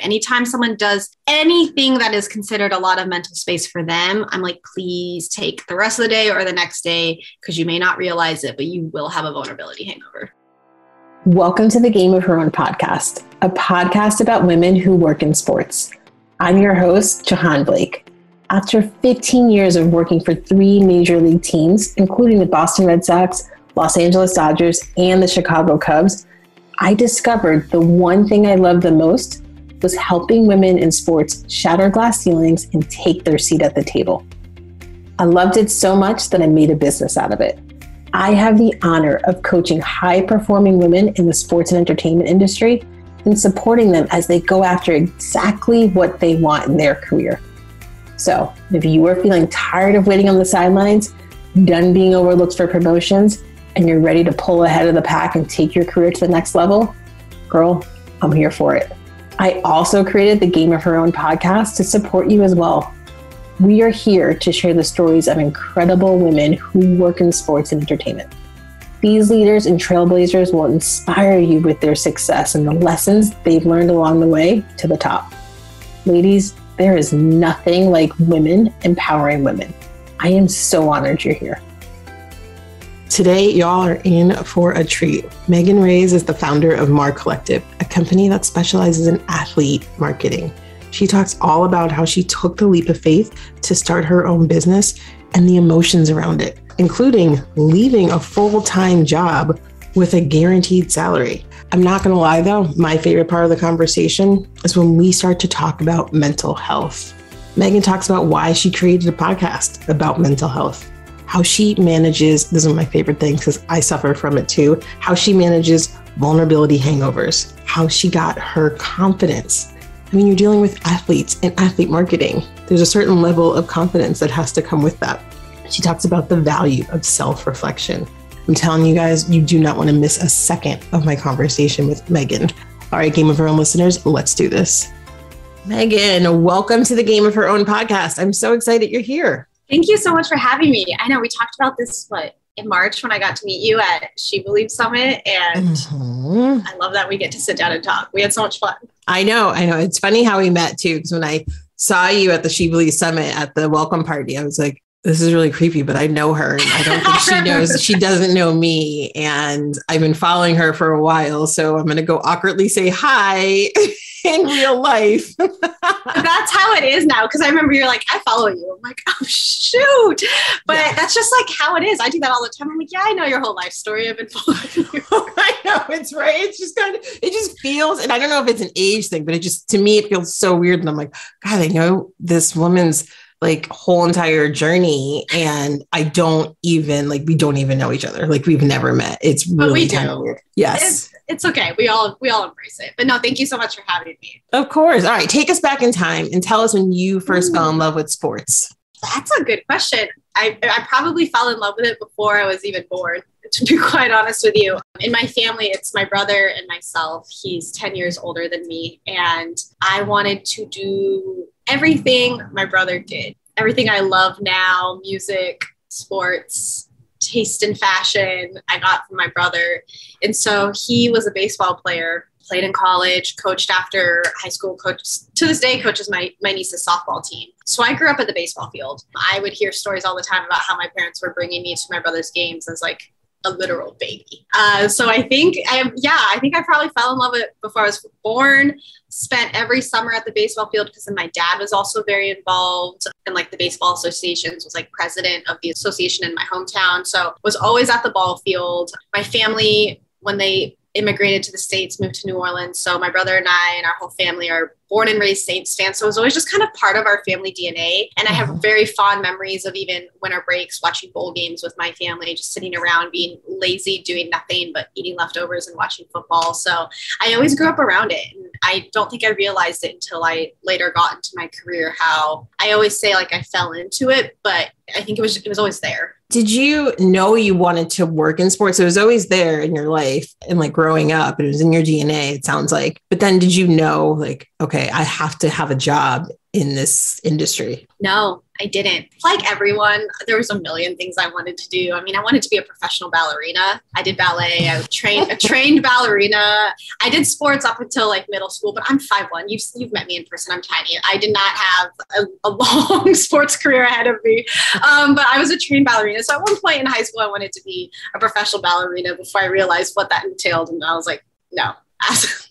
anytime someone does anything that is considered a lot of mental space for them, I'm like, please take the rest of the day or the next day, because you may not realize it, but you will have a vulnerability hangover. Welcome to the Game of Her Own podcast, a podcast about women who work in sports. I'm your host, Jahaan Blake. After 15 years of working for 3 major league teams, including the Boston Red Sox, Los Angeles Dodgers, and the Chicago Cubs, I discovered the one thing I loved the most was helping women in sports shatter glass ceilings and take their seat at the table. I loved it so much that I made a business out of it. I have the honor of coaching high-performing women in the sports and entertainment industry and supporting them as they go after exactly what they want in their career. So if you are feeling tired of waiting on the sidelines, done being overlooked for promotions, and you're ready to pull ahead of the pack and take your career to the next level, girl, I'm here for it. I also created the Game of Her Own podcast to support you as well. We are here to share the stories of incredible women who work in sports and entertainment. These leaders and trailblazers will inspire you with their success and the lessons they've learned along the way to the top. Ladies, there is nothing like women empowering women. I am so honored you're here. Today, y'all are in for a treat. Megan Reyes is the founder of MAR Collective, a company that specializes in athlete marketing. She talks all about how she took the leap of faith to start her own business and the emotions around it, including leaving a full-time job with a guaranteed salary. I'm not going to lie though, my favorite part of the conversation is when we start to talk about mental health. Megan talks about why she created a podcast about mental health, how she manages, this is my favorite thing because I suffer from it too, how she manages vulnerability hangovers, how she got her confidence. I mean, you're dealing with athletes and athlete marketing. There's a certain level of confidence that has to come with that. She talks about the value of self-reflection. I'm telling you guys, you do not want to miss a second of my conversation with Megan. All right, Game of Her Own listeners, let's do this. Megan, welcome to the Game of Her Own podcast. I'm so excited you're here. Thank you so much for having me. I know we talked about this, in March when I got to meet you at She Believes Summit. And I love that we get to sit down and talk. We had so much fun. I know. It's funny how we met too, because when I saw you at the She Believes Summit at the welcome party, I was like, this is really creepy, but I know her. And I don't think she knows, she doesn't know me. And I've been following her for a while. So I'm going to go awkwardly say hi in real life. That's how it is now. Cause I remember you're like, I follow you. I'm like, oh shoot. But That's just like how it is. I do that all the time. I'm like, yeah, I know your whole life story. I've been following you. I know, it's right. It's just it just feels, and I don't know if it's an age thing, but to me, it feels so weird. And I'm like, God, I know this woman's like whole entire journey. And we don't even know each other. Like we've never met. It's really kind of weird. Yes. It's okay. We all embrace it. But no, thank you so much for having me. Of course. All right. Take us back in time and tell us when you first fell in love with sports. That's a good question. I probably fell in love with it before I was even born, to be quite honest with you. In my family, it's my brother and myself. He's 10 years older than me. And I wanted to do everything my brother did. Everything I love now, music, sports, taste in fashion, I got from my brother. And so he was a baseball player, played in college, coached after high school, to this day coaches my niece's softball team. So I grew up at the baseball field. I would hear stories all the time about how my parents were bringing me to my brother's games as like a literal baby. So I think I probably fell in love with it before I was born. Spent every summer at the baseball field because my dad was also very involved in like the baseball associations, was like president of the association in my hometown. So was always at the ball field. My family, when they immigrated to the States, moved to New Orleans. So my brother and I and our whole family are born and raised Saints fans. So it was always just kind of part of our family DNA. And I have very fond memories of even winter breaks, watching bowl games with my family, just sitting around being lazy, doing nothing but eating leftovers and watching football. So I always grew up around it. And I don't think I realized it until I later got into my career, how I always say like I fell into it, but I think it was always there. Did you know you wanted to work in sports? It was always there in your life and like growing up, it was in your DNA, it sounds like. But then did you know like, okay, I have to have a job in this industry? No, I didn't. Like everyone, there was a million things I wanted to do. I mean, I wanted to be a professional ballerina. I did ballet. I trained a trained ballerina. I did sports up until like middle school, but I'm 5'1". You've met me in person. I'm tiny. I did not have a long sports career ahead of me. But I was a trained ballerina. So at one point in high school, I wanted to be a professional ballerina before I realized what that entailed. And I was like, no.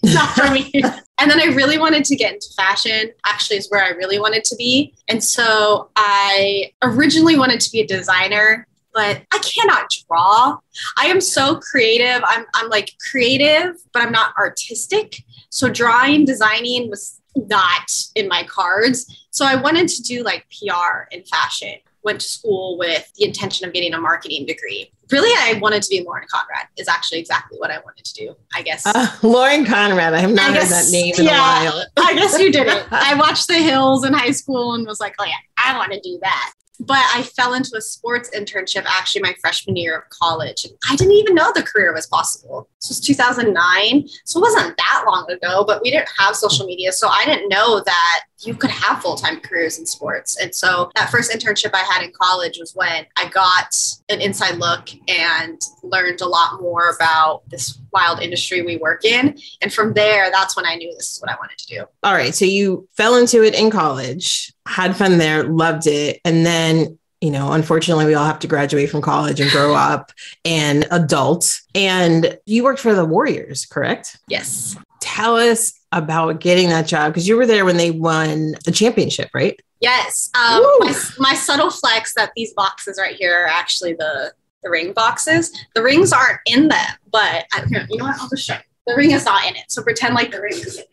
Not for me. And then I really wanted to get into fashion, actually is where I really wanted to be. And so I originally wanted to be a designer, but I cannot draw. I am so creative. I'm like creative, but I'm not artistic. So drawing, designing was not in my cards. So I wanted to do like PR in fashion. Went to school with the intention of getting a marketing degree. Really, I wanted to be Lauren Conrad is actually exactly what I wanted to do, I guess. Lauren Conrad. I have not heard that name in a while. I guess you didn't. I watched The Hills in high school and was like, oh yeah, I want to do that. But I fell into a sports internship actually my freshman year of college. And I didn't even know the career was possible. This was 2009. So it wasn't that long ago, but we didn't have social media. So I didn't know that you could have full-time careers in sports. And so that first internship I had in college was when I got an inside look and learned a lot more about this wild industry we work in. And from there, that's when I knew this is what I wanted to do. All right. So you fell into it in college, had fun there, loved it. And then, you know, unfortunately, we all have to graduate from college and grow up and adult. And you worked for the Warriors, correct? Yes. Tell us about getting that job, because you were there when they won the championship, right? Yes. My subtle flex that these boxes right here are actually the ring boxes. The rings aren't in them, but you know what? I'll just show you. The ring is not in it. So pretend like the ring is in it.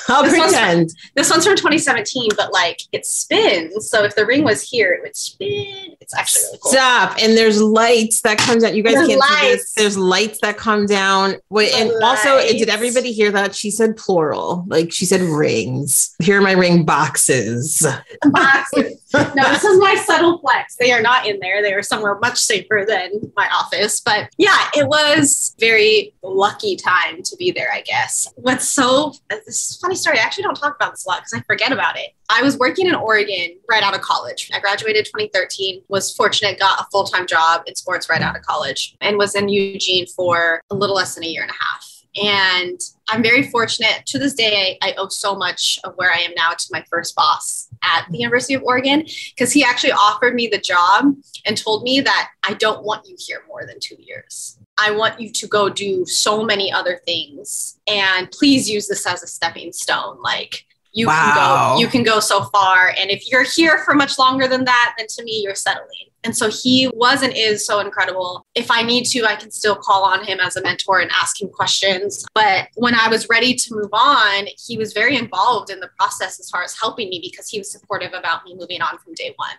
I'll pretend. This one's from 2017, but like it spins. So if the ring was here, it would spin. It's actually really cool. Stop. And there's lights that come down. You guys can't see this. There's lights that come down. Wait, and also, did everybody hear that? She said plural. Like she said rings. Here are my ring boxes. Boxes. No, this is my subtle flex. They are not in there. They are somewhere much safer than my office. But yeah, it was very lucky time to be there, I guess. This is a funny story. I actually don't talk about this a lot because I forget about it. I was working in Oregon right out of college. I graduated 2013, was fortunate, got a full-time job in sports right out of college, and was in Eugene for a little less than a year and a half. And I'm very fortunate. To this day, I owe so much of where I am now to my first boss at the University of Oregon, because he actually offered me the job and told me that I don't want you here more than 2 years. I want you to go do so many other things, and please use this as a stepping stone. Like you can go so far. And if you're here for much longer than that, then to me, you're settling. And so he was and is so incredible. If I need to, I can still call on him as a mentor and ask him questions. But when I was ready to move on, he was very involved in the process as far as helping me, because he was supportive about me moving on from day one.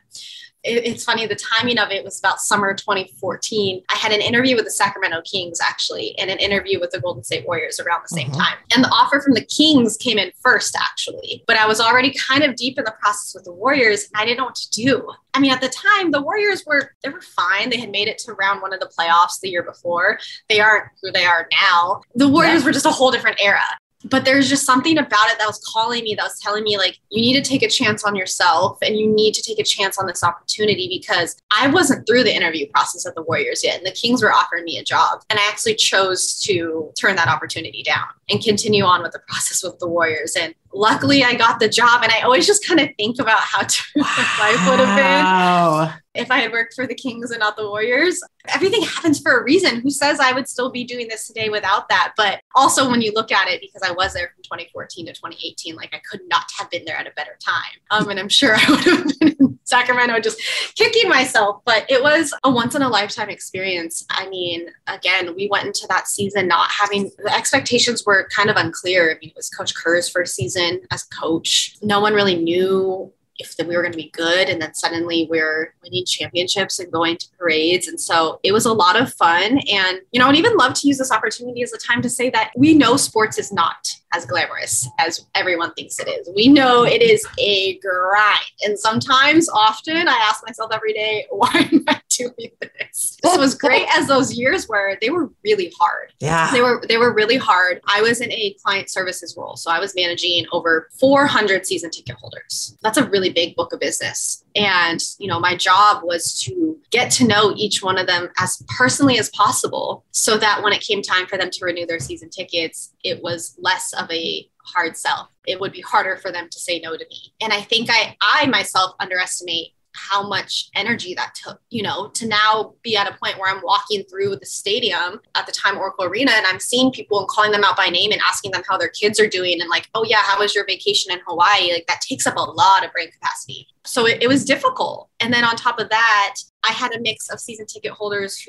It's funny, the timing of it was about summer 2014. I had an interview with the Sacramento Kings, actually, and an interview with the Golden State Warriors around the same time. And the offer from the Kings came in first, actually. But I was already kind of deep in the process with the Warriors, and I didn't know what to do. I mean, at the time, the Warriors were fine. They had made it to round one of the playoffs the year before. They aren't who they are now. The Warriors were just a whole different era. But there's just something about it that was calling me, that was telling me, like, you need to take a chance on yourself, and you need to take a chance on this opportunity, because I wasn't through the interview process at the Warriors yet, and the Kings were offering me a job. And I actually chose to turn that opportunity down and continue on with the process with the Warriors. And luckily I got the job. And I always just kind of think about how different life would have been if I had worked for the Kings and not the Warriors. Everything happens for a reason. Who says I would still be doing this today without that? But also when you look at it, because I was there from 2014 to 2018, like I could not have been there at a better time. And I'm sure I would have been in Sacramento just kicking myself, but it was a once in a lifetime experience. I mean, again, we went into that season not having, the expectations were kind of unclear. I mean, it was Coach Kerr's first season as coach. No one really knew if we were going to be good. And then suddenly we're winning championships and going to parades. And so it was a lot of fun. And, you know, I'd even love to use this opportunity as a time to say that we know sports is not as glamorous as everyone thinks it is. We know it is a grind. And sometimes, often, I ask myself every day, why am I doing this. So as great as those years were, they were really hard. Yeah. They were really hard. I was in a client services role. So I was managing over 400 season ticket holders. That's a really big book of business. And, my job was to get to know each one of them as personally as possible so that when it came time for them to renew their season tickets, it was less of a hard sell. It would be harder for them to say no to me. And I think I myself underestimate how much energy that took, to now be at a point where I'm walking through the stadium, at the time Oracle Arena, and I'm seeing people and calling them out by name and asking them how their kids are doing. And like, oh yeah, how was your vacation in Hawaii? Like that takes up a lot of brain capacity. So it was difficult. And then on top of that, I had a mix of season ticket holders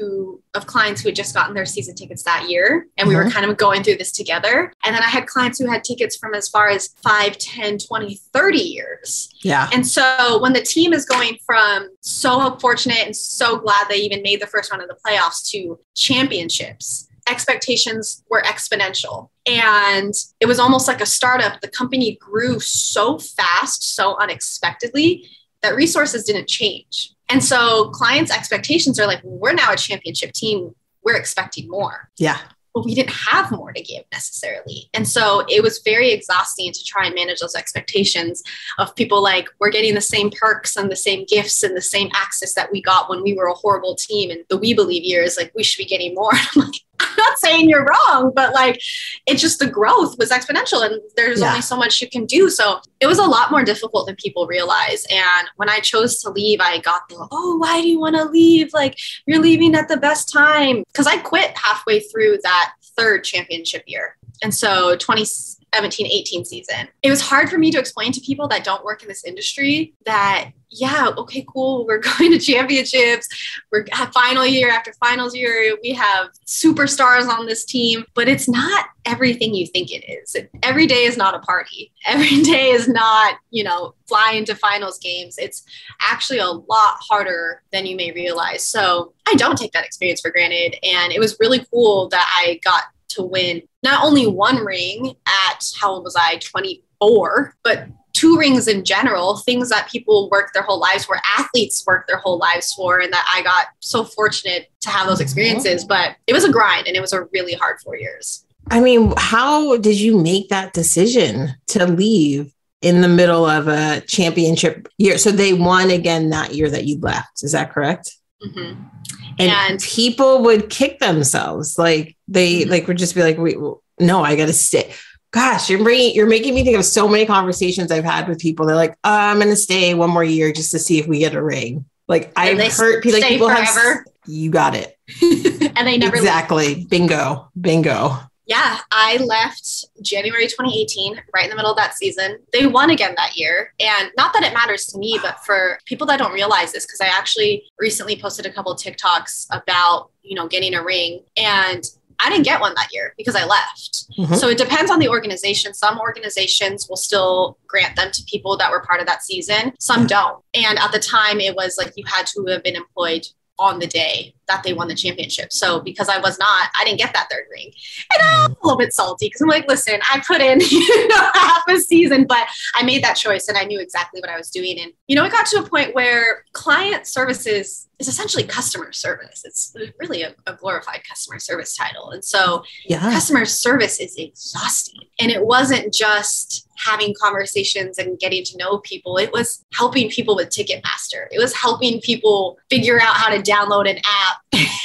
of clients who had just gotten their season tickets that year. And we were kind of going through this together. And then I had clients who had tickets from as far as 5, 10, 20, 30 years. Yeah. And so when the team is going from so fortunate and so glad they even made the first round of the playoffs to championships, expectations were exponential. And it was almost like a startup. The company grew so fast, so unexpectedly, that resources didn't change. And so clients' expectations are like, well, we're now a championship team. We're expecting more. Yeah. But we didn't have more to give necessarily. And so it was very exhausting to try and manage those expectations of people like, we're getting the same perks and the same gifts and the same access that we got when we were a horrible team. And the We Believe years, like, we should be getting more. I'm like, I'm not saying you're wrong, but like, it's just the growth was exponential and there's only so much you can do. So it was a lot more difficult than people realize. And when I chose to leave, I got why do you want to leave? Like, you're leaving at the best time. Because I quit halfway through that third championship year. And so 2017-18 season, it was hard for me to explain to people that don't work in this industry that, yeah, okay, cool. We're going to championships. We're at final year after finals year. We have superstars on this team, but it's not everything you think it is. Every day is not a party. Every day is not, flying to finals games. It's actually a lot harder than you may realize. So I don't take that experience for granted. And it was really cool that I got to win not only one ring at, how old was I, 24, but 2 rings in general, things that people work their whole lives for, athletes work their whole lives for, and that I got so fortunate to have those experiences. But it was a grind and it was a really hard 4 years. I mean, how did you make that decision to leave in the middle of a championship year? So they won again that year that you left. Is that correct? Mm-hmm. And people would kick themselves. Like they would just be like, wait, no, I got to stay. Gosh, you're making me think of so many conversations I've had with people. They're like, I'm going to stay one more year just to see if we get a ring. Like I've heard people forever. You got it. And they never leave. Bingo. Yeah, I left January 2018, right in the middle of that season. They won again that year. And not that it matters to me, but for people that don't realize this, because I actually recently posted a couple of TikToks about, getting a ring. And I didn't get one that year because I left. Mm-hmm. So it depends on the organization. Some organizations will still grant them to people that were part of that season. Some don't. And at the time, it was like you had to have been employed on the day that they won the championship. So because I was not, I didn't get that third ring. And I'm a little bit salty because I'm like, listen, I put in half a season, but I made that choice and I knew exactly what I was doing. And, it got to a point where client services is essentially customer service. It's really a glorified customer service title. And so customer service is exhausting. And it wasn't just having conversations and getting to know people. It was helping people with Ticketmaster. It was helping people figure out how to download an app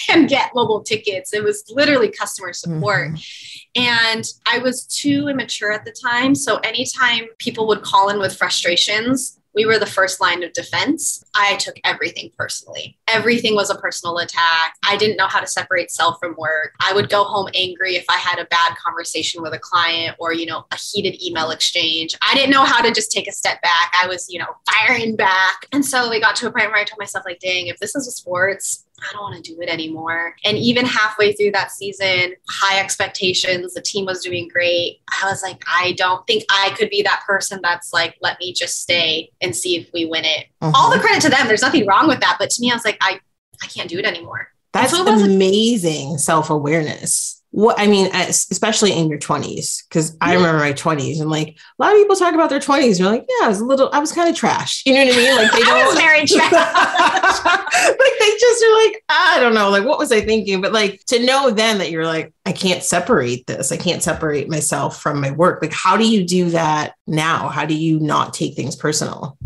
and get mobile tickets. It was literally customer support. Mm-hmm. And I was too immature at the time. So anytime people would call in with frustrations, we were the first line of defense. I took everything personally. Everything was a personal attack. I didn't know how to separate self from work. I would go home angry if I had a bad conversation with a client or, a heated email exchange. I didn't know how to just take a step back. I was, firing back. And so we got to a point where I told myself, like, dang, if this is a sports, I don't want to do it anymore. And even halfway through that season, high expectations, the team was doing great. I was like, I don't think I could be that person that's like, let me just stay and see if we win it. Mm-hmm. All the credit to them. There's nothing wrong with that. But to me, I was like, I can't do it anymore. That's amazing self-awareness. especially in your 20s, because I remember my 20s and like a lot of people talk about their 20s. You're like, yeah, I was kind of trash. You know what I mean? Like they don't, I was very trash. like they just are like, I don't know, like what was I thinking? But like to know then that you're like, I can't separate this. I can't separate myself from my work. Like, how do you do that now? How do you not take things personal?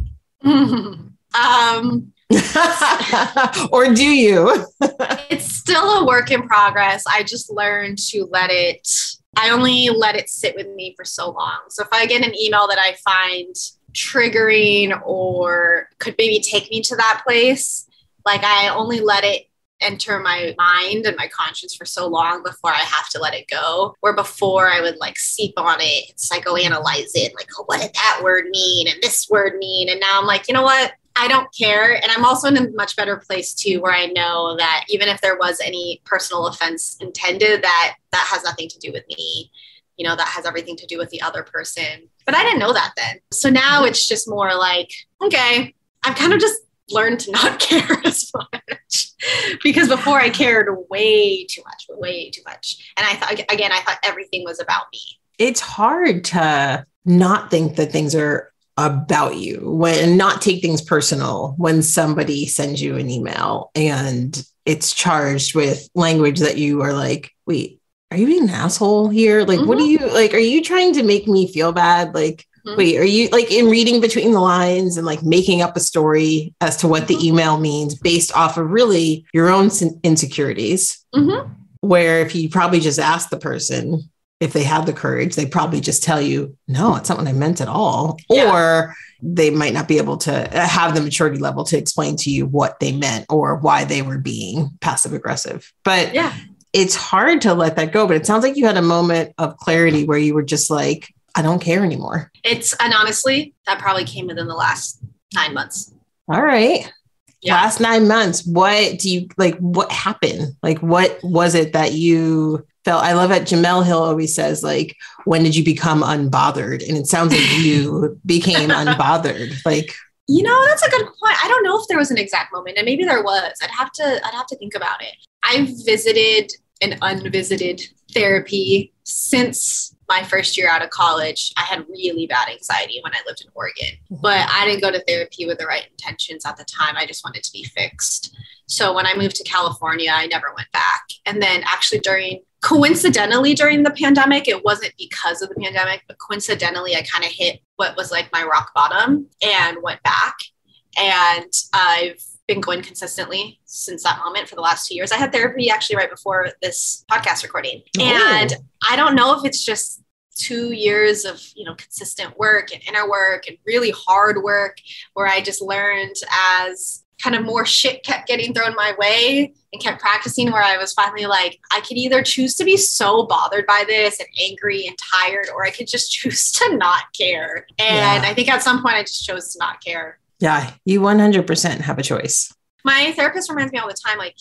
Or do you? It's still a work in progress. I just learned to I only let it sit with me for so long. So if I get an email that I find triggering or could maybe take me to that place, like I only let it enter my mind and my conscience for so long before I have to let it go. Or before I would like seep on it, psychoanalyze it, like, oh, what did that word mean and this word mean? And now I'm like, you know what? I don't care. And I'm also in a much better place too, where I know that even if there was any personal offense intended, that has nothing to do with me. You know, that has everything to do with the other person. But I didn't know that then. So now it's just more like, okay, I've kind of just learned to not care as much because before I cared way too much. And I thought everything was about me. It's hard to not think that things are about you and not take things personal when somebody sends you an email and it's charged with language that you are like, wait, are you being an asshole here? Like, what do you like? Are you trying to make me feel bad? Like, wait, are you like in reading between the lines and like making up a story as to what the email means based off of really your own insecurities? Where if you probably just ask the person, if they have the courage, they probably just tell you, no, it's not what I meant at all. Yeah. Or they might not be able to have the maturity level to explain to you what they meant or why they were being passive aggressive. But yeah, it's hard to let that go. But it sounds like you had a moment of clarity where you were just like, I don't care anymore. And honestly, that probably came within the last 9 months. All right. Yeah. Last 9 months. What do you like? What happened? Like, what was it that you felt? I love it. Jamel Hill always says, like, when did you become unbothered? And it sounds like you became unbothered. Like, you know, that's a good point. I don't know if there was an exact moment, and maybe there was. I'd have to think about it. I've visited and unvisited therapy since my first year out of college. I had really bad anxiety when I lived in Oregon, but I didn't go to therapy with the right intentions at the time. I just wanted to be fixed. So when I moved to California, I never went back. And then actually coincidentally during the pandemic, it wasn't because of the pandemic, but coincidentally, I kind of hit what was like my rock bottom and went back. And I've been going consistently since that moment for the last 2 years. I had therapy actually right before this podcast recording. Oh. And I don't know if it's just 2 years of, consistent work and inner work and really hard work where I just learned as kind of more shit kept getting thrown my way and kept practicing, where I was finally like, I could either choose to be so bothered by this and angry and tired, or I could just choose to not care. And I think at some point I just chose to not care. Yeah, you 100% have a choice. My therapist reminds me all the time, like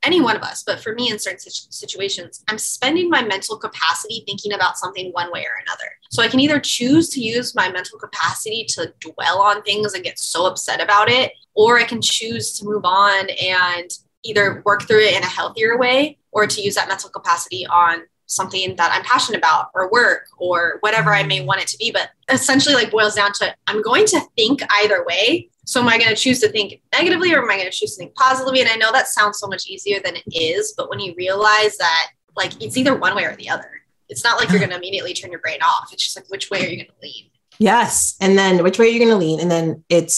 any one of us, but for me in certain situations, I'm spending my mental capacity thinking about something one way or another. So I can either choose to use my mental capacity to dwell on things and get so upset about it, or I can choose to move on and either work through it in a healthier way, or to use that mental capacity on something that I'm passionate about, or work, or whatever I may want it to be. But essentially like boils down to, I'm going to think either way. So am I going to choose to think negatively, or am I going to choose to think positively? And I know that sounds so much easier than it is, but when you realize that like it's either one way or the other, it's not like you're going to immediately turn your brain off. It's just like, which way are you going to lean? Yes. And then which way are you going to lean? And then it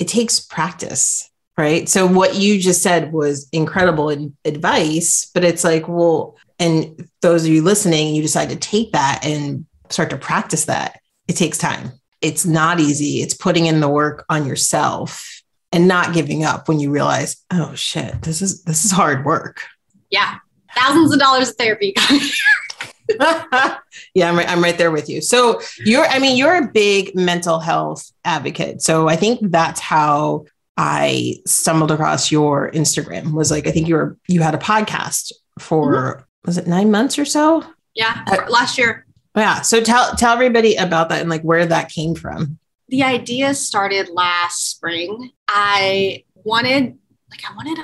takes practice, right? So what you just said was incredible advice, but it's like, well, and those of you listening, you decide to take that and start to practice that. It takes time. It's not easy. It's putting in the work on yourself and not giving up when you realize, oh shit, this is hard work. Yeah. Thousands of dollars of therapy. Yeah, I'm right there with you. So you're a big mental health advocate. So I think that's how I stumbled across your Instagram. Was like, I think you had a podcast for, was it 9 months or so? Yeah. Last year. Yeah. So tell everybody about that and like where that came from. The idea started last spring. I wanted a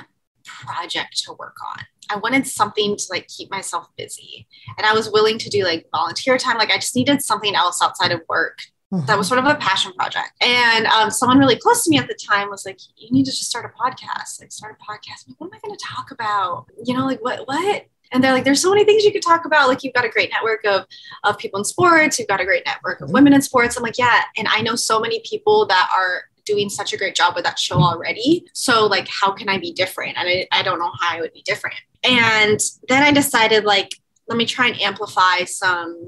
project to work on. I wanted something to like keep myself busy. And I was willing to do like volunteer time. Like I just needed something else outside of work. That was sort of a passion project. And someone really close to me at the time was like, you need to just start a podcast. Like start a podcast. I'm like, what am I going to talk about? You know, like what? And they're like, there's so many things you could talk about. Like you've got a great network of people in sports. You've got a great network of women in sports. I'm like, yeah. And I know so many people that are doing such a great job with that show already. So like, how can I be different? And I don't know how I would be different. And then I decided like, let me try and amplify some,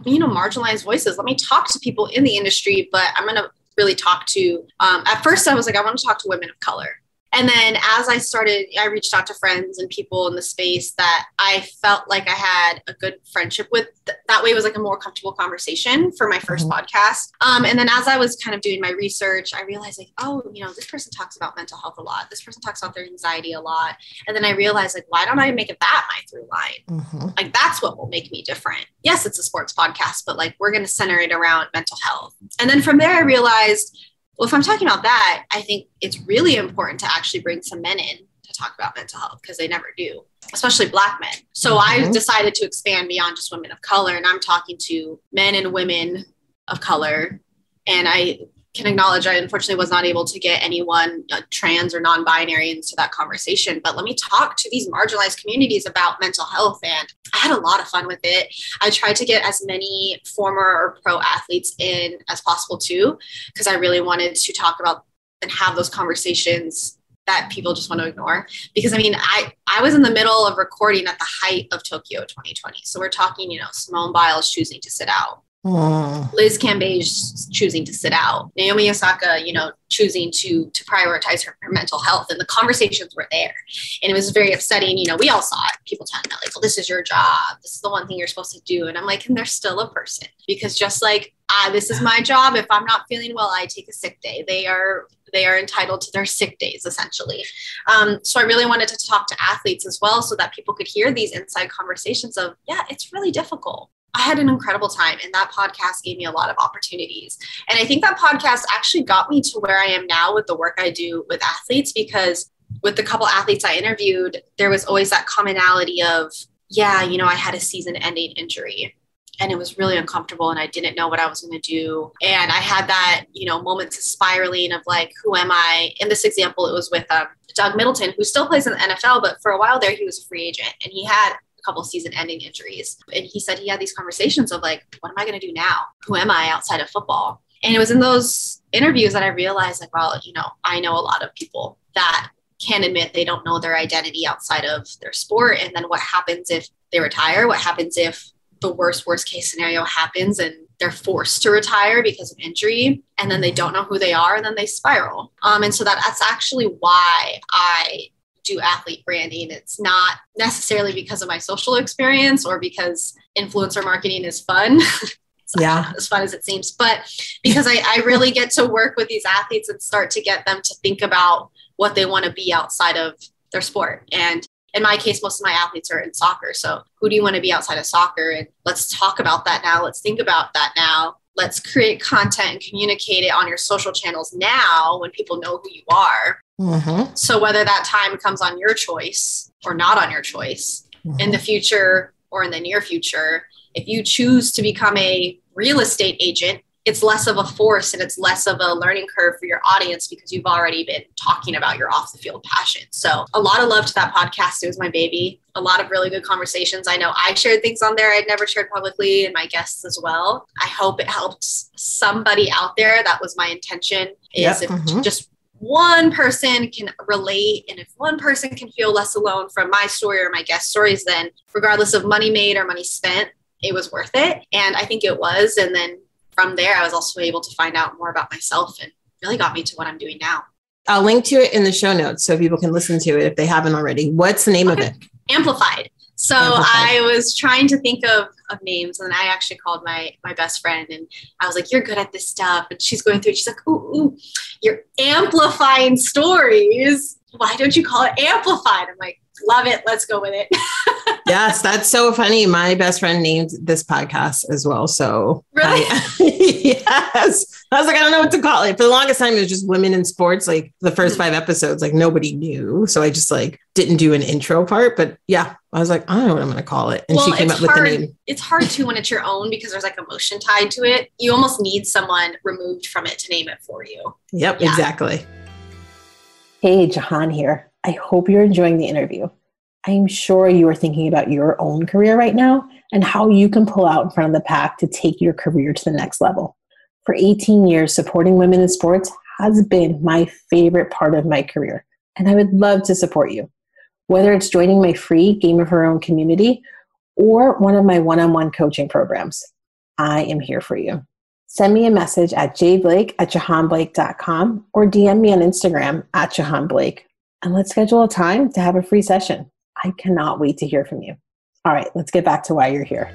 you know, marginalized voices. Let me talk to people in the industry, but I'm going to really talk to, at first I was like, I want to talk to women of color. And then as I reached out to friends and people in the space that I felt like I had a good friendship with. That way it was like a more comfortable conversation for my first podcast. And then as I was kind of doing my research, I realized like, oh, you know, this person talks about mental health a lot. This person talks about their anxiety a lot. And then I realized like, why don't I make it that my through line? Like that's what will make me different. Yes, it's a sports podcast, but like we're going to center it around mental health. And then from there, I realized, well, if I'm talking about that, I think it's really important to actually bring some men in to talk about mental health because they never do, especially Black men. So I decided to expand beyond just women of color, and I'm talking to men and women of color. And I can acknowledge I unfortunately was not able to get anyone trans or non-binary into that conversation, but let me talk to these marginalized communities about mental health. And I had a lot of fun with it. I tried to get as many former or pro athletes in as possible too, because I really wanted to talk about and have those conversations that people just want to ignore. Because I mean, I was in the middle of recording at the height of Tokyo 2020. So we're talking, you know, Simone Biles choosing to sit out. Liz Cambage choosing to sit out, Naomi Osaka, you know, choosing to prioritize her mental health, and the conversations were there, and it was very upsetting. You know, we all saw it. People telling me like, "Well, this is your job. This is the one thing you're supposed to do," and I'm like, and they're still a person, because just like this is my job. If I'm not feeling well, I take a sick day. They are entitled to their sick days, essentially. So I really wanted to talk to athletes as well, so that people could hear these inside conversations of, yeah, it's really difficult. I had an incredible time, and that podcast gave me a lot of opportunities. And I think that podcast actually got me to where I am now with the work I do with athletes, because with the couple athletes I interviewed, there was always that commonality of, yeah, you know, I had a season-ending injury and it was really uncomfortable and I didn't know what I was going to do. And I had that, you know, moments of spiraling of like, who am I? In this example, it was with Doug Middleton, who still plays in the NFL, but for a while there, he was a free agent, and he had a couple season-ending injuries. And he said he had these conversations of like, what am I going to do now? Who am I outside of football? And it was in those interviews that I realized like, well, you know, I know a lot of people that can't admit they don't know their identity outside of their sport. And then what happens if they retire? What happens if the worst case scenario happens and they're forced to retire because of injury, and then they don't know who they are, and then they spiral. And so that's actually why I do athlete branding. It's not necessarily because of my social experience or because influencer marketing is fun. It's not as fun as it seems, but because I really get to work with these athletes and start to get them to think about what they want to be outside of their sport. And in my case, most of my athletes are in soccer. So who do you want to be outside of soccer? And let's talk about that now. Let's think about that now. Let's create content and communicate it on your social channels now when people know who you are. So whether that time comes on your choice or not on your choice in the future or in the near future, if you choose to become a real estate agent, it's less of a force and it's less of a learning curve for your audience because you've already been talking about your off the field passion. So a lot of love to that podcast. It was my baby. A lot of really good conversations. I know I shared things on there I'd never shared publicly, and my guests as well. I hope it helps somebody out there. That was my intention, is if just one person can relate, and if one person can feel less alone from my story or my guest stories, then regardless of money made or money spent, it was worth it. And I think it was. And then from there, I was also able to find out more about myself, and really got me to what I'm doing now. I'll link to it in the show notes so people can listen to it if they haven't already. What's the name of it? Amplified. So I was trying to think of names, and I actually called my best friend, and I was like, you're good at this stuff. And she's going through it. She's like, ooh, you're amplifying stories. Why don't you call it Amplified? I'm like, love it. Let's go with it. Yes, that's so funny. My best friend named this podcast as well. So really? Yes. I was like, I don't know what to call it. For the longest time, it was just women in sports. Like the first 5 episodes, like nobody knew. So I just like didn't do an intro part. But yeah, I was like, I don't know what I'm going to call it. And she came up with the name. It's hard too when it's your own because there's like emotion tied to it. You almost need someone removed from it to name it for you. Yep, yeah. Exactly. Hey, Jahaan here. I hope you're enjoying the interview. I'm sure you are thinking about your own career right now and how you can pull out in front of the pack to take your career to the next level. For 18 years, supporting women in sports has been my favorite part of my career, and I would love to support you. Whether it's joining my free Game of Her Own community or one of my one-on-one coaching programs, I am here for you. Send me a message at jblake@jahaanblake.com or DM me on Instagram at jahaanblake, and let's schedule a time to have a free session. I cannot wait to hear from you. All right, let's get back to why you're here.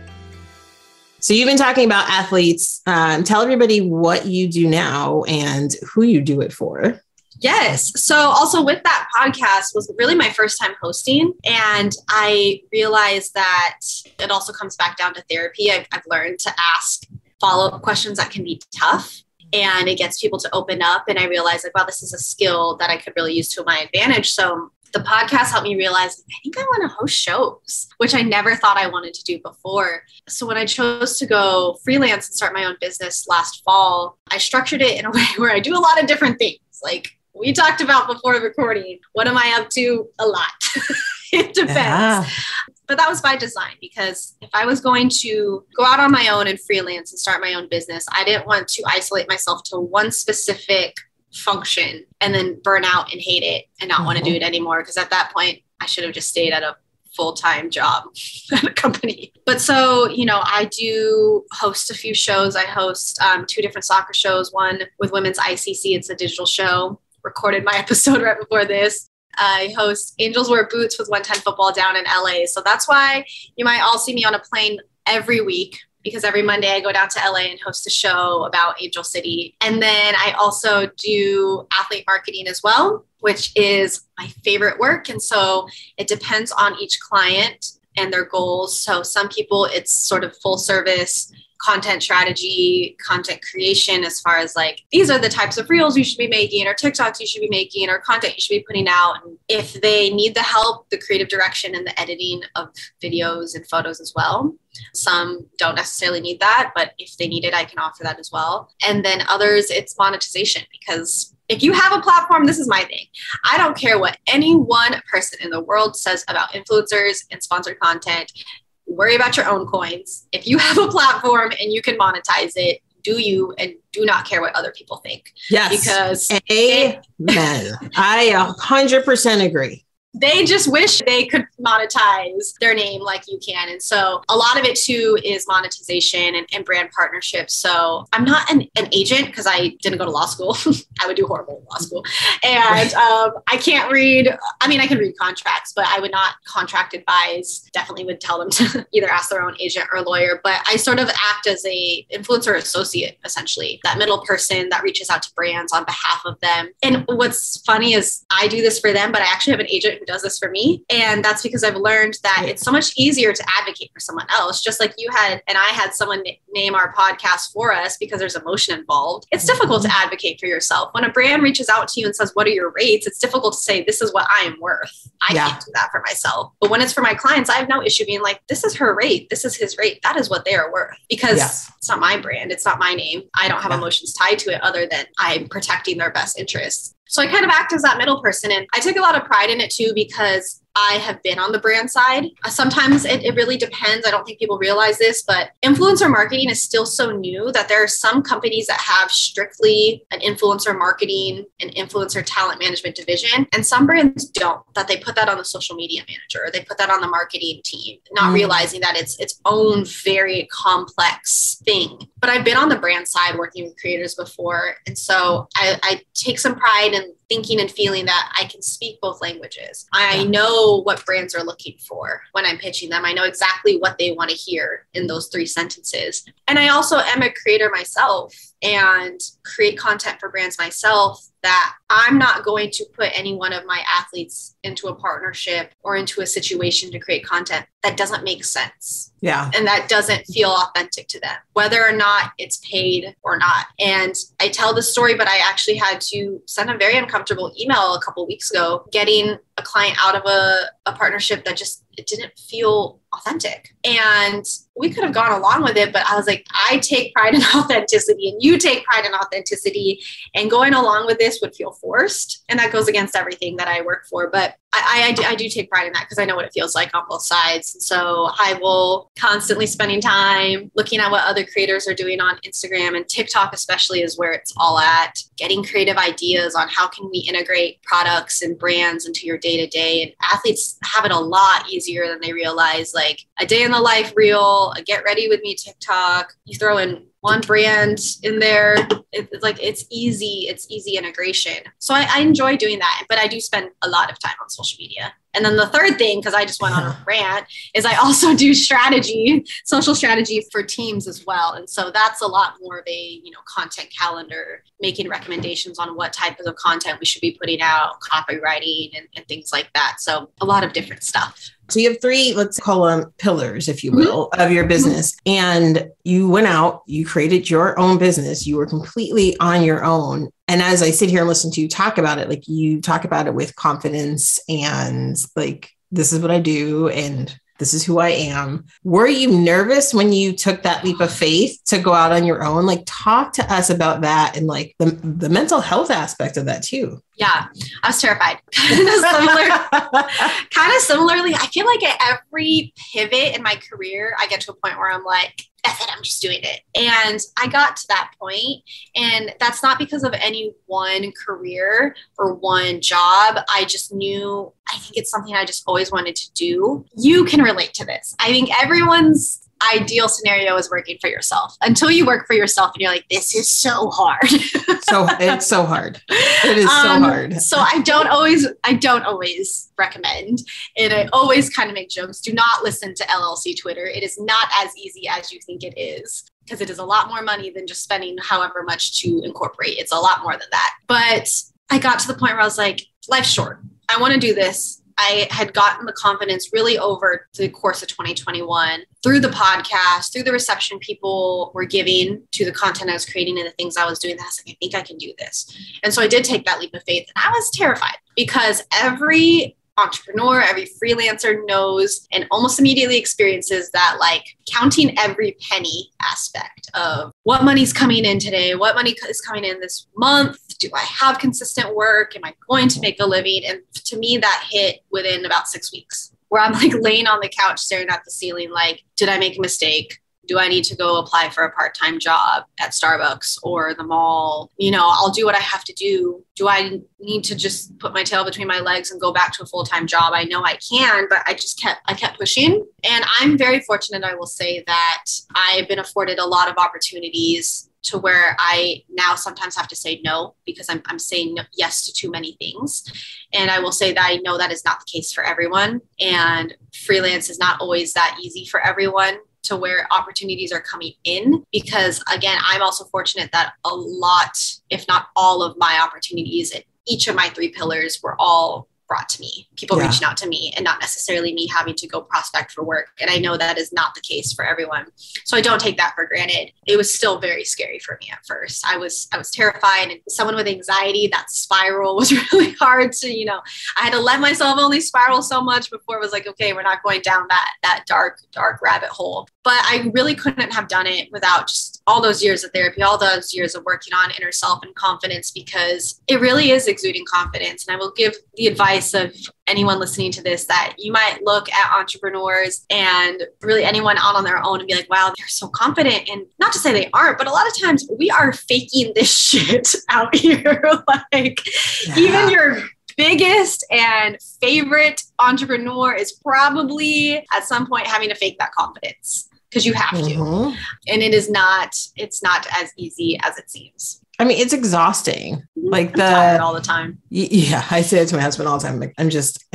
So you've been talking about athletes. Tell everybody what you do now and who you do it for. Yes. So also with that podcast was really my first time hosting. And I realized that it also comes back down to therapy. I've learned to ask follow-up questions that can be tough. And it gets people to open up. And I realized like, wow, this is a skill that I could really use to my advantage. So the podcast helped me realize, I think I want to host shows, which I never thought I wanted to do before. So when I chose to go freelance and start my own business last fall, I structured it in a way where I do a lot of different things. Like we talked about before recording, what am I up to? A lot. It depends. Yeah. But that was by design because if I was going to go out on my own and freelance and start my own business, I didn't want to isolate myself to one specific function and then burn out and hate it and not want to do it anymore. Because at that point, I should have just stayed at a full-time job at a company. But so, I do host a few shows. I host 2 different soccer shows, one with Women's ICC. It's a digital show. Recorded my episode right before this. I host Angels Wear Boots with 110 Football down in LA. So that's why you might all see me on a plane every week, because every Monday I go down to LA and host a show about Angel City. And then I also do athlete marketing as well, which is my favorite work. And so it depends on each client and their goals. So some people, it's sort of full service content strategy, content creation, as far as like, these are the types of reels you should be making or TikToks you should be making or content you should be putting out. And if they need the help, the creative direction and the editing of videos and photos as well. Some don't necessarily need that, but if they need it, I can offer that as well. And then others, it's monetization, because if you have a platform, this is my thing. I don't care what any one person in the world says about influencers and sponsored content. Worry about your own coins. If you have a platform and you can monetize it, do you, and do not care what other people think. Yes. Because amen. I 100% agree. They just wish they could monetize their name like you can. And so a lot of it too is monetization and brand partnerships. So I'm not an agent because I didn't go to law school. I would do horrible in law school. And I can't read. I mean, I can read contracts, but I would not contract advise. Definitely would tell them to either ask their own agent or lawyer. But I sort of act as a influencer associate, essentially, that middle person that reaches out to brands on behalf of them. And what's funny is I do this for them, but I actually have an agent who does this for me. And that's because I've learned that it's so much easier to advocate for someone else, just like you had, and I had someone name our podcast for us because there's emotion involved. It's difficult to advocate for yourself. When a brand reaches out to you and says, what are your rates? It's difficult to say, this is what I am worth. I can't do that for myself. But when it's for my clients, I have no issue being like, this is her rate. This is his rate. That is what they are worth, because it's not my brand. It's not my name. I don't have emotions tied to it other than I'm protecting their best interests. So I kind of act as that middle person. And I take a lot of pride in it too, because I have been on the brand side. Sometimes it really depends. I don't think people realize this, but influencer marketing is still so new that there are some companies that have strictly an influencer marketing and influencer talent management division. And some brands don't, that they put that on the social media manager, or they put that on the marketing team, not realizing that it's its own very complex thing. But I've been on the brand side working with creators before. And so I take some pride in thinking and feeling that I can speak both languages. I know what brands are looking for when I'm pitching them. I know exactly what they want to hear in those 3 sentences. And I also am a creator myself. and create content for brands myself, that I'm not going to put any one of my athletes into a partnership or into a situation to create content that doesn't make sense. Yeah. And that doesn't feel authentic to them, whether or not it's paid or not. And I tell the story, but I actually had to send a very uncomfortable email a couple of weeks ago, getting a client out of a partnership that just, it didn't feel authentic. And we could have gone along with it, but I was like, I take pride in authenticity and you take pride in authenticity, and going along with this would feel forced. And that goes against everything that I work for. But I do take pride in that because I know what it feels like on both sides. And so I will constantly spending time looking at what other creators are doing on Instagram, and TikTok especially is where it's all at, getting creative ideas on how can we integrate products and brands into your day-to-day. And athletes have it a lot easier than they realize. Like a day in the life reel, a get ready with me TikTok, you throw in one brand in there. It's easy integration. So I enjoy doing that, but I do spend a lot of time on social media. And then the third thing, because I just went on a rant, is I also do social strategy for teams as well. And so that's a lot more of a, content calendar, making recommendations on what type of content we should be putting out, copywriting and things like that. So a lot of different stuff. So you have 3, let's call them pillars, if you will, of your business. And you went out, you created your own business. You were completely on your own. And as I sit here and listen to you talk about it, like you talk about it with confidence and like, this is what I do and this is who I am. Were you nervous when you took that leap of faith to go out on your own? Like, talk to us about that and like the mental health aspect of that too. Yeah, I was terrified. Kind of similarly, I feel like at every pivot in my career, I get to a point where I'm like, F it, I'm just doing it. And I got to that point, and that's not because of any one career or one job. I just knew, I think it's something I just always wanted to do. You can relate to this. I think everyone's ideal scenario is working for yourself until you work for yourself and you're like, this is so hard. So it's so hard. It is so hard. So I don't always recommend, and I always kind of make jokes. Do not listen to LLC Twitter. It is not as easy as you think it is, because it is a lot more money than just spending however much to incorporate. It's a lot more than that. But I got to the point where I was like, life's short. I want to do this. I had gotten the confidence really over the course of 2021 through the podcast, through the reception people were giving to the content I was creating and the things I was doing. I was like, I think I can do this. And so I did take that leap of faith, and I was terrified because every entrepreneur, every freelancer knows and almost immediately experiences that like counting every penny aspect of what money's coming in today, what money is coming in this month. Do I have consistent work? Am I going to make a living? And to me, that hit within about 6 weeks, where I'm like laying on the couch staring at the ceiling, like, did I make a mistake? Do I need to go apply for a part-time job at Starbucks or the mall? I'll do what I have to do. Do I need to just put my tail between my legs and go back to a full-time job? I know I can, but I kept pushing. And I'm very fortunate, I will say, that I've been afforded a lot of opportunities to where I now sometimes have to say no, because I'm saying yes to too many things. And I will say that I know that is not the case for everyone. And freelance is not always that easy for everyone, to where opportunities are coming in, because again, I'm also fortunate that a lot, if not all of my opportunities in each of my 3 pillars were all brought to me, people reaching out to me, and not necessarily me having to go prospect for work. And I know that is not the case for everyone. So I don't take that for granted. It was still very scary for me at first. I was terrified, and someone with anxiety, that spiral was really hard to, I had to let myself only spiral so much before it was like, okay, we're not going down that dark rabbit hole. But I really couldn't have done it without just all those years of therapy, all those years of working on inner self and confidence, because it really is exuding confidence. And I will give the advice of anyone listening to this that you might look at entrepreneurs and really anyone out on their own and be like, wow, they're so confident. And not to say they aren't, but a lot of times we are faking this shit out here. Even your biggest and favorite entrepreneur is probably at some point having to fake that confidence, because you have to. And it's not as easy as it seems. I mean, it's exhausting. Like I'm tired all the time. Yeah, I say it to my husband all the time. Like, I'm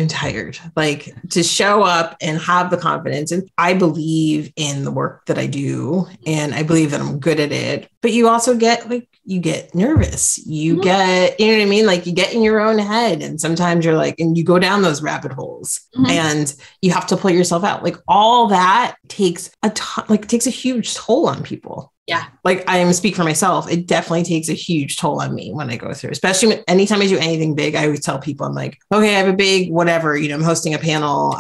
tired. Like, to show up and have the confidence. And I believe in the work that I do, and I believe that I'm good at it. But you also get you get nervous. You get, you know what I mean? Like, you get in your own head, and sometimes you're like, and you go down those rabbit holes, and you have to pull yourself out. Like, all that takes takes a huge toll on people. Yeah. Like, I am speak for myself. It definitely takes a huge toll on me when I go through, especially anytime I do anything big. I always tell people, I'm like, okay, I have a big, whatever, I'm hosting a panel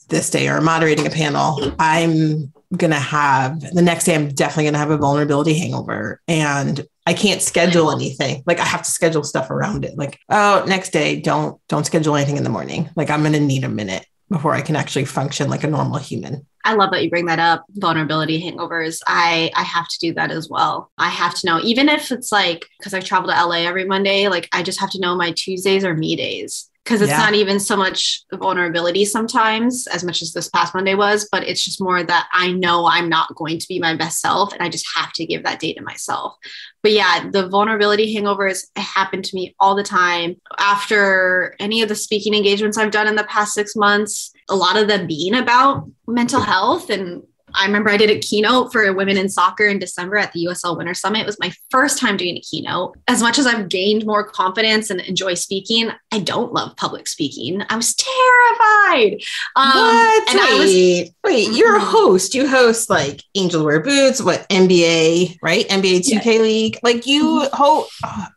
this day, or moderating a panel. I'm going to have the next day, I'm definitely going to have a vulnerability hangover, and I can't schedule anything. Like, I have to schedule stuff around it. Like, oh, next day, don't schedule anything in the morning. Like, I'm going to need a minute before I can actually function like a normal human. I love that you bring that up. Vulnerability hangovers. I have to do that as well. I have to know, even if it's like, because I travel to LA every Monday, like, I just have to know my Tuesdays are me days. Because it's not even so much vulnerability sometimes, as much as this past Monday was, but it's just more that I know I'm not going to be my best self, and I just have to give that day to myself. But yeah, the vulnerability hangovers happen to me all the time. After any of the speaking engagements I've done in the past 6 months, a lot of them being about mental health. And I remember I did a keynote for women in soccer in December at the USL Winter Summit. It was my first time doing a keynote. As much as I've gained more confidence and enjoy speaking, I don't love public speaking. I was terrified. What? And wait, you're a host. You host like Angels Wear Boots, NBA, right? NBA 2K League. Like, you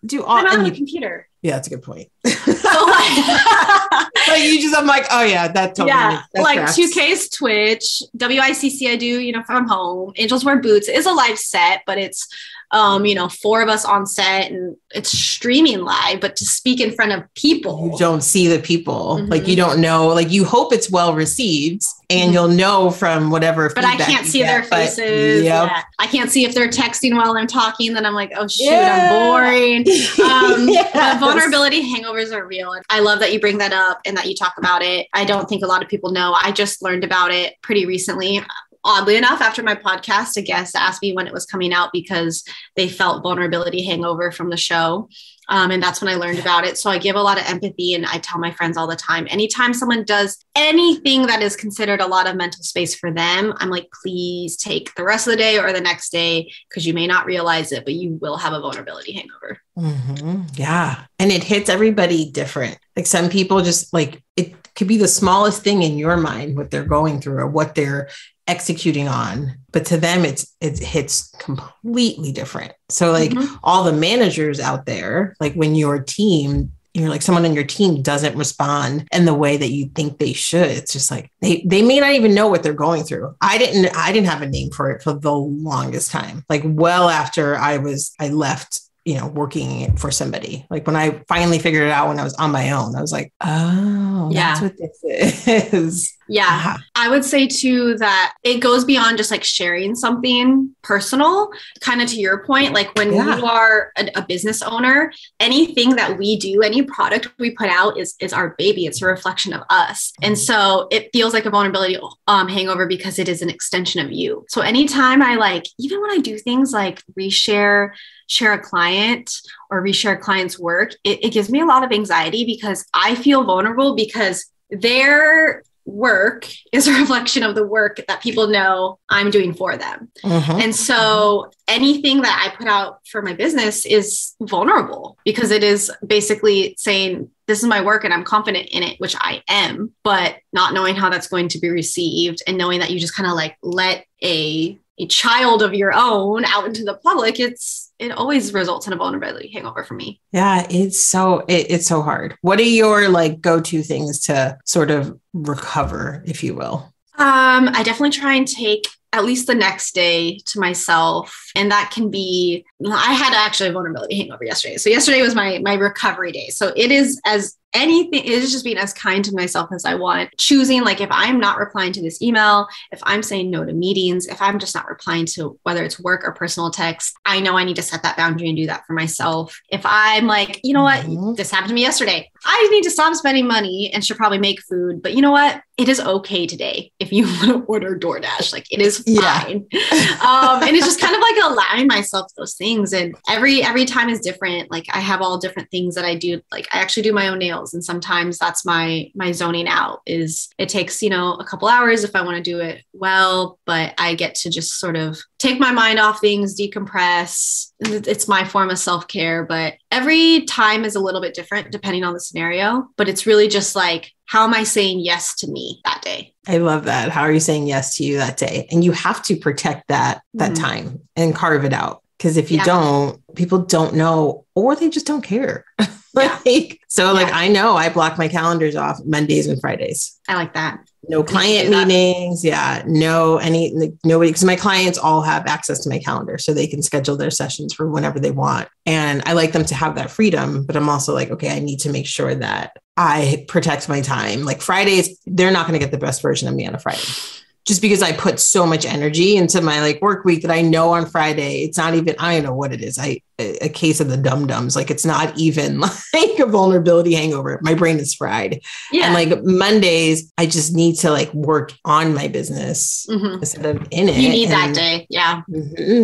do all. I'm on a computer. Yeah, that's a good point. Like, you just, I'm like, oh yeah, that totally. Yeah, like tracks. 2K's Twitch, WICC I do, from home. Angels Wear Boots is a live set, but it's, 4 of us on set, and it's streaming live, but to speak in front of people. You don't see the people. Like, you don't know, like, you hope it's well received, and you'll know from whatever. But I can't see their faces. Yeah. I can't see if they're texting while I'm talking. Then I'm like, oh shoot, I'm boring. But vulnerability hangovers are real. And I love that you bring that up and that you talk about it. I don't think a lot of people know. I just learned about it pretty recently. Oddly enough, after my podcast, a guest asked me when it was coming out because they felt vulnerability hangover from the show. And that's when I learned about it. So I give a lot of empathy, and I tell my friends all the time, anytime someone does anything that is considered a lot of mental space for them, I'm like, please take the rest of the day or the next day, because you may not realize it, but you will have a vulnerability hangover. Yeah. And it hits everybody different. Like, some people just, like, it could be the smallest thing in your mind, what they're going through or what they're executing on, but to them it hits completely different. So like, all the managers out there, like, when your team, like, someone on your team doesn't respond in the way that you think they should, it's just like they may not even know what they're going through. I didn't have a name for it for the longest time, like, well after I left working for somebody. Like, when I finally figured it out when I was on my own, I was like, oh, that's what this is. Yeah. I would say too that it goes beyond just like sharing something personal, kind of to your point. Like, when you are a business owner, anything that we do, any product we put out is our baby. It's a reflection of us. And so it feels like a vulnerability hangover because it is an extension of you. So anytime even when I do things like share a client or reshare a client's work, it gives me a lot of anxiety because I feel vulnerable because their work is a reflection of the work that people know I'm doing for them. And so anything that I put out for my business is vulnerable because it is basically saying, this is my work and I'm confident in it, which I am, but not knowing how that's going to be received and knowing that you just kind of like let a child of your own out into the public, it always results in a vulnerability hangover for me. Yeah, it's so hard. What are your like go-to things to sort of recover, if you will? I definitely try and take at least the next day to myself. And that can be, I had actually a vulnerability hangover yesterday. So yesterday was my recovery day. So it is as anything. It is just being as kind to myself as I want. Choosing, like, if I'm not replying to this email, if I'm saying no to meetings, if I'm just not replying to whether it's work or personal text, I know I need to set that boundary and do that for myself. If I'm like, you know what, this happened to me yesterday, I need to stop spending money and should probably make food. But you know what? It is okay today if you want to order DoorDash. Like, it is fine. And it's just kind of like allowing myself those things. And every time is different. Like, I have all different things that I do. Like, I actually do my own nails. And sometimes that's my zoning out. Is it takes, a couple hours if I want to do it well, but I get to just sort of take my mind off things, decompress. It's my form of self-care, but every time is a little bit different depending on the scenario. But it's really just like, how am I saying yes to me that day? I love that. How are you saying yes to you that day? And you have to protect that time and carve it out. Because if you don't, people don't know, or they just don't care. I know I block my calendars off Mondays and Fridays. I like that. No client meetings. Nobody, because my clients all have access to my calendar, so they can schedule their sessions for whenever they want. And I like them to have that freedom, but I'm also like, okay, I need to make sure that I protect my time. Like Fridays, they're not going to get the best version of me on a Friday. Just because I put so much energy into my work week that I know on Friday, it's not even, I don't know what it is. A case of the dum-dums. Like, it's not even like a vulnerability hangover. My brain is fried. Yeah. And Mondays, I just need to work on my business instead of in it. You need that day. Yeah.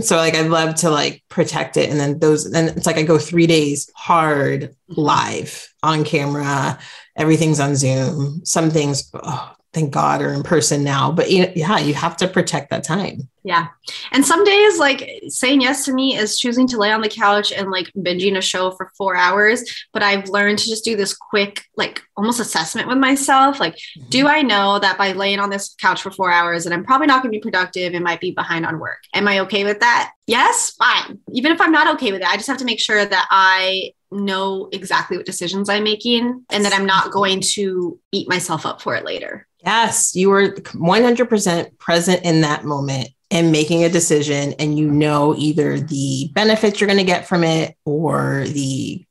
So I love to protect it. And then it's I go 3 days hard live on camera. Everything's on Zoom. Some things, thank God, are in person now. But you have to protect that time. Yeah. And some days, saying yes to me is choosing to lay on the couch and binging a show for 4 hours. But I've learned to just do this quick, almost assessment with myself. Do I know that by laying on this couch for 4 hours and I'm probably not going to be productive and might be behind on work? Am I okay with that? Yes, fine. Even if I'm not okay with it, I just have to make sure that I know exactly what decisions I'm making and that I'm not going to beat myself up for it later. Yes, you were 100% present in that moment and making a decision, and either the benefits you're going to get from it or the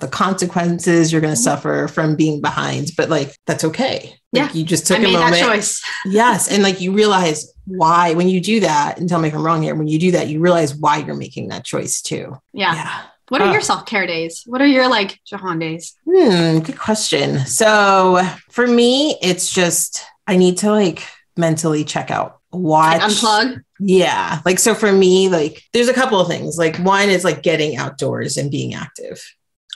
consequences you're going to suffer from being behind, but that's okay. You just took a moment. That choice. Yes. And you realize why, when you do that, and tell me if I'm wrong here, when you do that, you realize why you're making that choice too. Yeah. What are your self-care days? What are your Jahaan days? Good question. So for me, it's just, I need to mentally check out, watch, unplug. Yeah. So for me, there's a couple of things. One is getting outdoors and being active.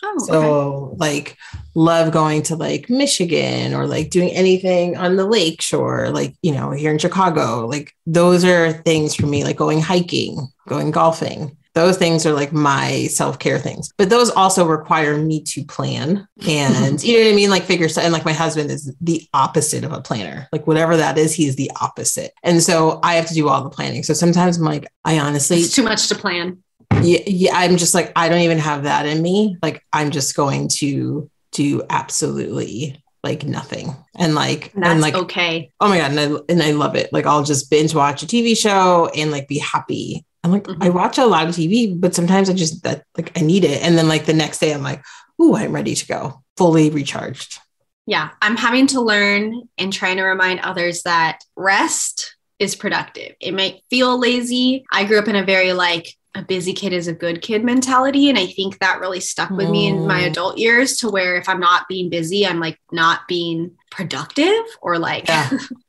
Oh, so okay. Love going to Michigan or doing anything on the lake shore, here in Chicago. Those are things for me, going hiking, going golfing. Those things are my self-care things, but those also require me to plan and you know what I mean? Figure stuff. And my husband is the opposite of a planner. Whatever that is, he's the opposite. And so I have to do all the planning. So sometimes I'm I honestly, it's too much to plan. Yeah. I'm just I don't even have that in me. I'm just going to do absolutely nothing. And that's okay. Oh my God. And I love it. I'll just binge watch a TV show and be happy. I'm I watch a lot of TV, but sometimes I just I need it. And then the next day I'm ooh, I'm ready to go, fully recharged. Yeah. I'm having to learn and trying to remind others that rest is productive. It might feel lazy. I grew up in a very a busy kid is a good kid mentality. And I think that really stuck with me in my adult years, to where if I'm not being busy, I'm not being productive or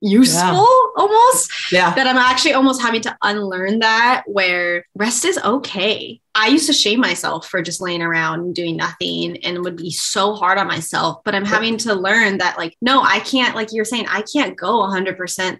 useful almost. Yeah. That I'm actually almost having to unlearn that, where rest is okay. I used to shame myself for just laying around and doing nothing and would be so hard on myself. But I'm having to learn that no, I can't, you're saying, I can't go 100%,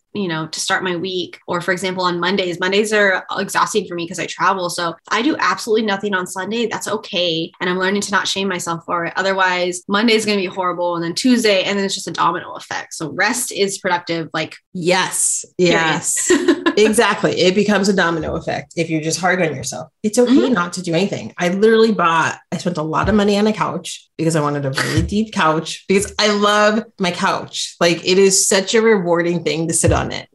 to start my week. Or for example, on Mondays are exhausting for me because I travel. So I do absolutely nothing on Sunday. That's okay. And I'm learning to not shame myself for it. Otherwise, Monday is going to be horrible. And then Tuesday, and then it's just a domino effect. So rest is productive. Yes. Exactly. It becomes a domino effect. If you're just hard on yourself, it's okay not not to do anything. I spent a lot of money on a couch because I wanted a really deep couch because I love my couch. Like it is such a rewarding thing to sit on it.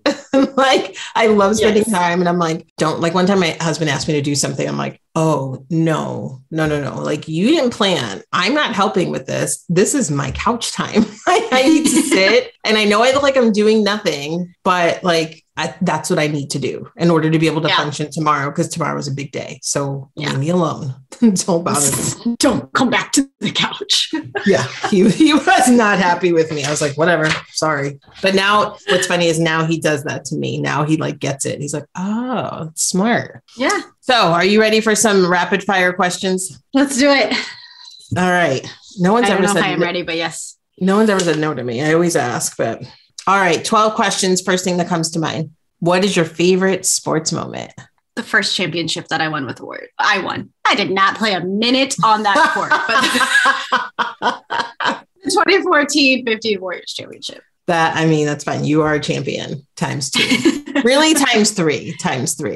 Like I love spending time and I'm like, one time my husband asked me to do something. I'm like, oh no. Like you didn't plan. I'm not helping with this. This is my couch time. I need to sit and I know I look like I'm doing nothing, but like, that's what I need to do in order to be able to function tomorrow because tomorrow is a big day. So leave me alone. Don't bother me. Don't come back to the couch. Yeah, he was not happy with me. I was like, whatever, sorry. But now what's funny is now he does that to me. Now he like gets it. He's like, oh, smart. Yeah. So are you ready for some rapid fire questions? Let's do it. All right. No one's ever said I'm ready, but yes. No one's ever said no to me. I always ask, but all right. 12 questions. First thing that comes to mind. What is your favorite sports moment? The first championship that I won with Ward. I won. I did not play a minute on that court, but the 2014 15 Warriors championship. That's fine. You are a champion times 2. Really times 3.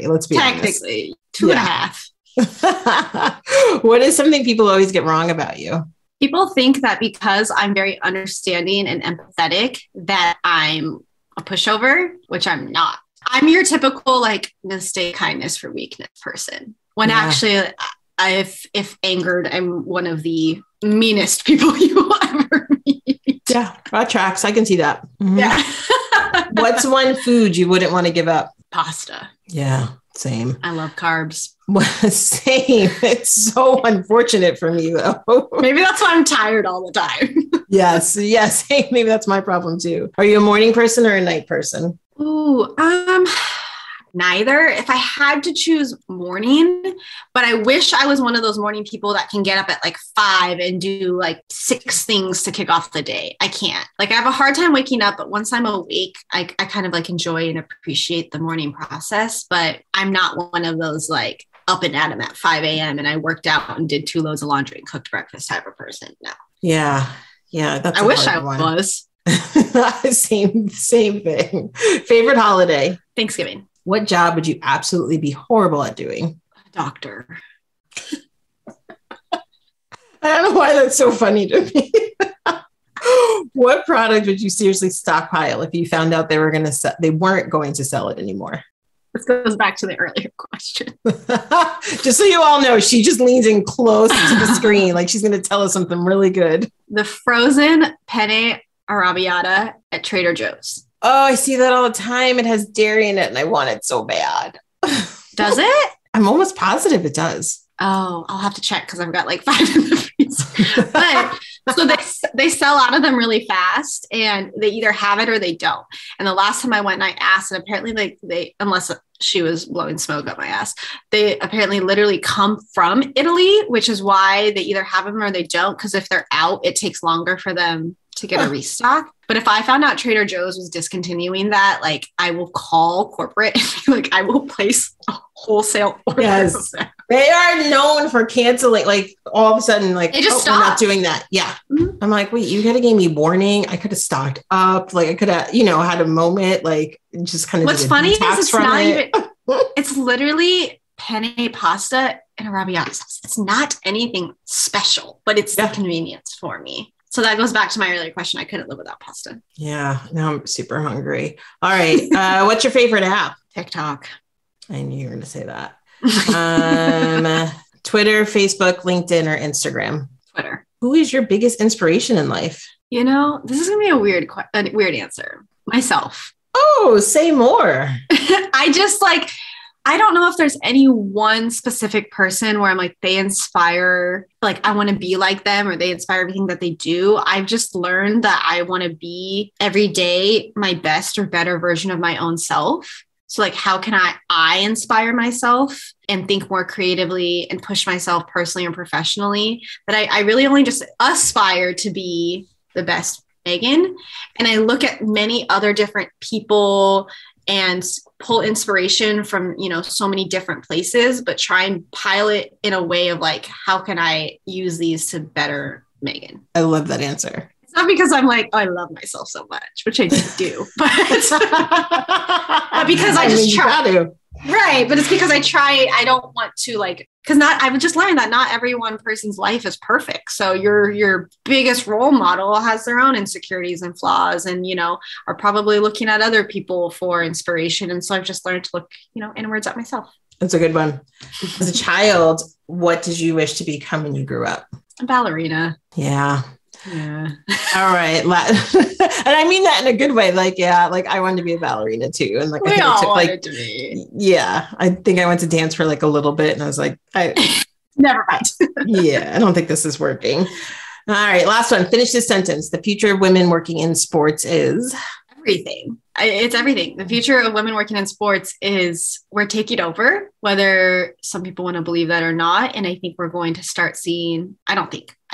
Let's be technically honest. 2.5. What is something people always get wrong about you? People think that because I'm very understanding and empathetic that I'm a pushover, which I'm not. I'm your typical like mistake kindness for weakness person. When actually, if angered, I'm one of the meanest people you will ever meet. Yeah, that tracks. I can see that. Mm-hmm. Yeah. What's one food you wouldn't want to give up? Pasta. Yeah, same. I love carbs. Same. It's so unfortunate for me though. Maybe that's why I'm tired all the time. Yes. Maybe that's my problem too. Are you a morning person or a night person? Ooh, neither. If I had to choose morning, but I wish I was one of those morning people that can get up at like 5 and do like 6 things to kick off the day. I can't. Like I have a hard time waking up, but once I'm awake, I kind of like enjoy and appreciate the morning process. But I'm not one of those like up and at 'em at 5 a.m. and I worked out and did 2 loads of laundry and cooked breakfast type of person. No. Yeah. That's I wish I was. Same thing. Favorite holiday? Thanksgiving. What job would you absolutely be horrible at doing? Doctor. I don't know why that's so funny to me. What product would you seriously stockpile if you found out they weren't going to sell it anymore? This goes back to the earlier question. Just so you all know, she just leans in close to the screen like she's going to tell us something really good. The frozen penne arrabbiata at Trader Joe's. Oh, I see that all the time. It has dairy in it and I want it so bad. Does it? I'm almost positive it does. Oh, I'll have to check because I've got like 5 in the freezer. But so they sell out of them really fast and they either have it or they don't. And the last time I went and I asked, and apparently they unless she was blowing smoke up my ass, they apparently literally come from Italy, which is why they either have them or they don't. Because if they're out, it takes longer for them to get a restock. But if I found out Trader Joe's was discontinuing that, like I will call corporate and be like, I will place a wholesale order. Yes. They are known for canceling, like all of a sudden, like, they just we're not doing that. Yeah. Mm-hmm. I'm like, wait, you could have gave me warning. I could have stocked up. Like I could have, had a moment, like just kind of. What's funny is it's not even, it's literally penne pasta and arrabbiata sauce. It's not anything special, but it's the convenience for me. So that goes back to my earlier question. I couldn't live without pasta. Yeah. Now I'm super hungry. All right. What's your favorite app? TikTok. I knew you were going to say that. Twitter, Facebook, LinkedIn, or Instagram? Twitter. Who is your biggest inspiration in life? This is going to be a weird answer. Myself. Oh, say more. I don't know if there's any one specific person where I'm like, they inspire, like I want to be like them or they inspire everything that they do. I've just learned that I want to be every day my best or better version of my own self. So like, how can I inspire myself and think more creatively and push myself personally and professionally? That I really only just aspire to be the best Megan. And I look at many other different people and pull inspiration from, so many different places, but try and pile it in a way of like, how can I use these to better Megan? I love that answer. It's not because I'm like, oh, I love myself so much, which I do, but because I just try to. Right. But it's because I don't want to like because I've just learned that not every one person's life is perfect. So your biggest role model has their own insecurities and flaws, and, are probably looking at other people for inspiration. And so I've just learned to look, inwards at myself. That's a good one. As a child, what did you wish to become when you grew up? A ballerina. Yeah. Yeah. All right. And I mean that in a good way. I wanted to be a ballerina too. And we all wanted to be. Yeah. I think I went to dance for a little bit, and I was like, never mind. Yeah, I don't think this is working. All right. Last one. Finish this sentence. The future of women working in sports is everything. It's everything. The future of women working in sports is we're taking over, whether some people want to believe that or not. And I think we're going to start seeing, I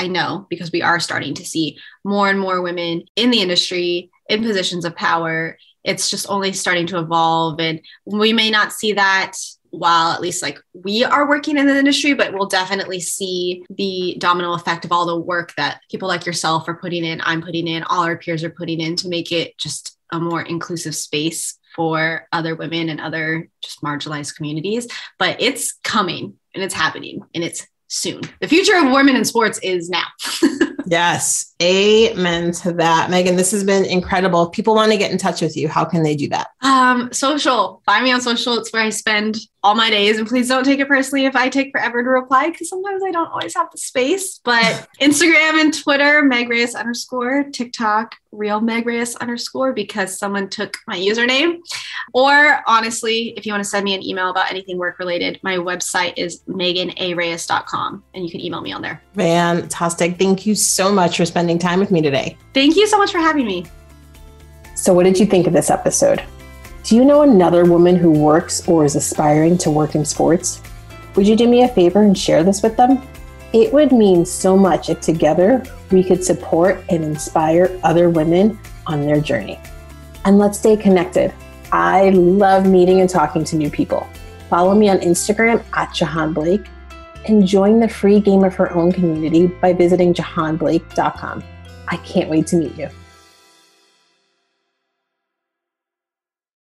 know, because we are starting to see more and more women in the industry, in positions of power. It's just only starting to evolve. And we may not see that while at least we are working in the industry, but we'll definitely see the domino effect of all the work that people like yourself are putting in, I'm putting in, all our peers are putting in to make it just a more inclusive space for other women and other just marginalized communities. But it's coming and it's happening and it's soon. The future of women in sports is now. Yes. Amen to that. Megan, this has been incredible. If people want to get in touch with you, how can they do that? Social. Find me on social. It's where I spend all my days. And please don't take it personally if I take forever to reply, because sometimes I don't always have the space. But Instagram and Twitter, Meg Reyes _, TikTok, real Meg Reyes _ because someone took my username. Or honestly, if you want to send me an email about anything work related, my website is meganareyes.com, and you can email me on there. Fantastic. Thank you so much for spending time with me today. Thank you so much for having me. So what did you think of this episode? Do you know another woman who works or is aspiring to work in sports? Would you do me a favor and share this with them? It would mean so much if together we could support and inspire other women on their journey. And let's stay connected. I love meeting and talking to new people. Follow me on Instagram at Jahaan Blake, and join the free Game of Her Own community by visiting jahaanblake.com. I can't wait to meet you.